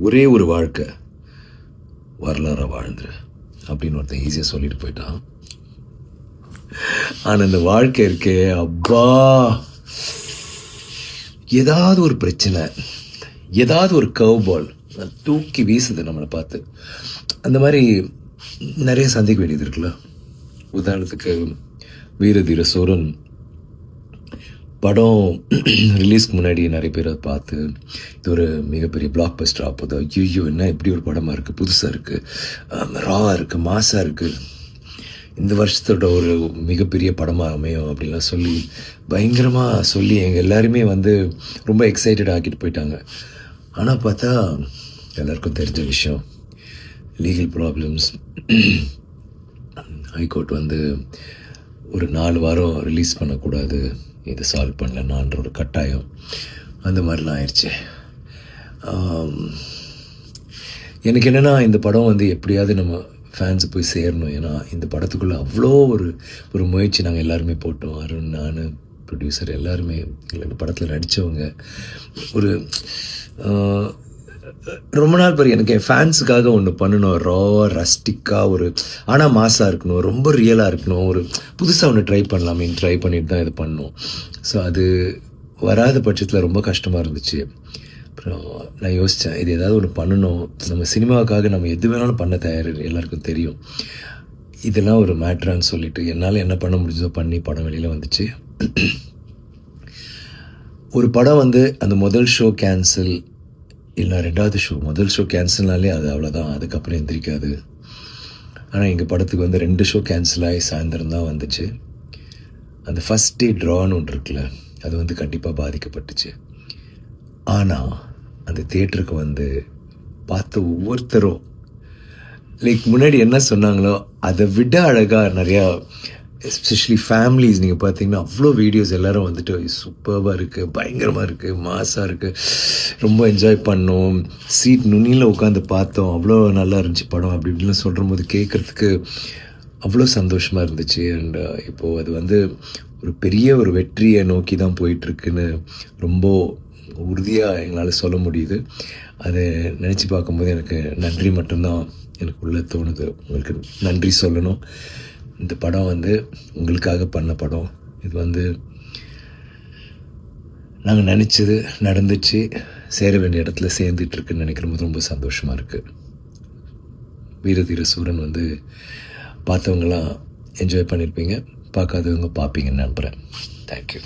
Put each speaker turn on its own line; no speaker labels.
ஒரே ஒரு வாழ்க்கை வரலாறாக வாழ்ந்துரு அப்படின்னு ஒருத்தன் ஈஸியாக சொல்லிட்டு போயிட்டான். ஆனால் இந்த வாழ்க்கை இருக்கே அப்பா, ஏதாவது ஒரு பிரச்சனை, ஏதாவது ஒரு கர்வ் பால் தூக்கி வீசுது நம்மளை பார்த்து. அந்த மாதிரி நிறைய சந்திக்க வேண்டியது இருக்குல்ல. உதாரணத்துக்கு வீரதீர சூரன் படம் ரிலீஸ்க்கு முன்னாடி நிறைய பேர் அதை பார்த்து இது ஒரு மிகப்பெரிய பிளாக் பஸ்டர் ஆகுது, ஐயோ என்ன இப்படி ஒரு படமாக இருக்குது, புதுசாக இருக்குது, ராவாக இருக்குது, மாசாக இருக்குது, இந்த வருஷத்தோட ஒரு மிகப்பெரிய படமாக அமையும் அப்படின்லாம் சொல்லி பயங்கரமாக சொல்லி எங்கள் எல்லாருமே வந்து ரொம்ப எக்ஸைட்டட் ஆக்கிட்டு போயிட்டாங்க. ஆனால் பார்த்தா எல்லாருக்கும் தெரிஞ்ச விஷயம், லீகல் ப்ராப்ளம்ஸ், ஹைகோர்ட் வந்து ஒரு 4 வாரம் ரிலீஸ் பண்ணக்கூடாது, இதை சால்வ் பண்ணலன்னான்ற ஒரு கட்டாயம், அந்த மாதிரிலாம் ஆயிடுச்சு. எனக்கு என்னென்னா இந்த படம் வந்து எப்படியாவது நம்ம ஃபேன்ஸு போய் சேரணும். ஏன்னா இந்த படத்துக்குள்ளே அவ்வளோ ஒரு முயற்சி நாங்கள் எல்லாருமே போட்டோம். அருண், நான், ப்ரொடியூசர் எல்லாருமே, இல்லை இந்த படத்தில் நடித்தவங்க. ஒரு ரொம்ப நாள் பேர் எனக்கு என் ஃபேன்ஸுக்காக ஒன்று பண்ணணும், ராவாக ரஸ்டிக்காக ஆனால் மாசாக இருக்கணும், ரொம்ப ரியலாக இருக்கணும், ஒரு புதுசாக ஒன்று ட்ரை பண்ணலாமேன்னு ட்ரை பண்ணிட்டு தான் இது பண்ணோம். ஸோ அது வராத பட்சத்தில் ரொம்ப கஷ்டமாக இருந்துச்சு. அப்புறம் நான் யோசித்தேன், இது ஏதாவது ஒன்று பண்ணணும், நம்ம சினிமாவுக்காக நம்ம எது வேணாலும் பண்ண தயார், எல்லாருக்கும் தெரியும், இதெல்லாம் ஒரு மேட்ரான்னு சொல்லிட்டு என்னால் என்ன பண்ண முடிஞ்சதோ பண்ணி படம் வெளியில் வந்துச்சு. ஒரு படம் வந்து அந்த முதல் ஷோ கேன்சல், இல்லை 2வது ஷோ, முதல் ஷோ கேன்சல்னாலே அது அவ்வளோதான், அதுக்கப்புறம் எந்திரிக்காது. ஆனால் எங்கள் படத்துக்கு வந்து 2 ஷோ கேன்சல் ஆகி சாயந்தரம் தான் வந்துச்சு. அந்த ஃபஸ்ட் டே ட்ரான்னு ஒன்று இருக்குல்ல, அது வந்து கண்டிப்பாக பாதிக்கப்பட்டுச்சு. ஆனால் அந்த தியேட்டருக்கு வந்து பார்த்த ஒவ்வொருத்தரும் லைக் முன்னாடி என்ன சொன்னாங்களோ அதை விட அழகாக நிறையா, எஸ்பெஷலி ஃபேமிலிஸ் நீங்கள் பார்த்தீங்கன்னா அவ்வளோ வீடியோஸ் எல்லோரும் வந்துட்டு சூப்பராக இருக்குது, பயங்கரமாக இருக்குது, மாசாக இருக்குது, ரொம்ப என்ஜாய் பண்ணோம், சீட் நுனியில் உட்காந்து பார்த்தோம், அவ்வளோ நல்லா இருந்துச்சு படம் அப்படி இப்படிலாம் சொல்கிற போது கேட்குறதுக்கு அவ்வளோ சந்தோஷமாக இருந்துச்சு. அண்ட் இப்போது அது வந்து ஒரு பெரிய ஒரு வெற்றியை நோக்கி தான் போயிட்டுருக்குன்னு ரொம்ப உறுதியாக எங்களால் சொல்ல முடியுது. அதை நினச்சி பார்க்கும்போது எனக்கு நன்றி மட்டும்தான் எனக்கு உள்ளே தோணுது. உங்களுக்கு நன்றி சொல்லணும். இந்த படம் வந்து உங்களுக்காக பண்ண படம். இது வந்து நாங்கள் நினச்சது நடந்துச்சு, சேர வேண்டிய இடத்துல சேர்ந்துட்டுருக்குன்னு நினைக்கிறபோது ரொம்ப சந்தோஷமாக இருக்குது. வீரதீர சூரன் வந்து பார்த்தவங்களாம் என்ஜாய் பண்ணியிருப்பீங்க, பார்க்காதவங்க பார்ப்பீங்கன்னு நம்புகிறேன். தேங்க்யூ.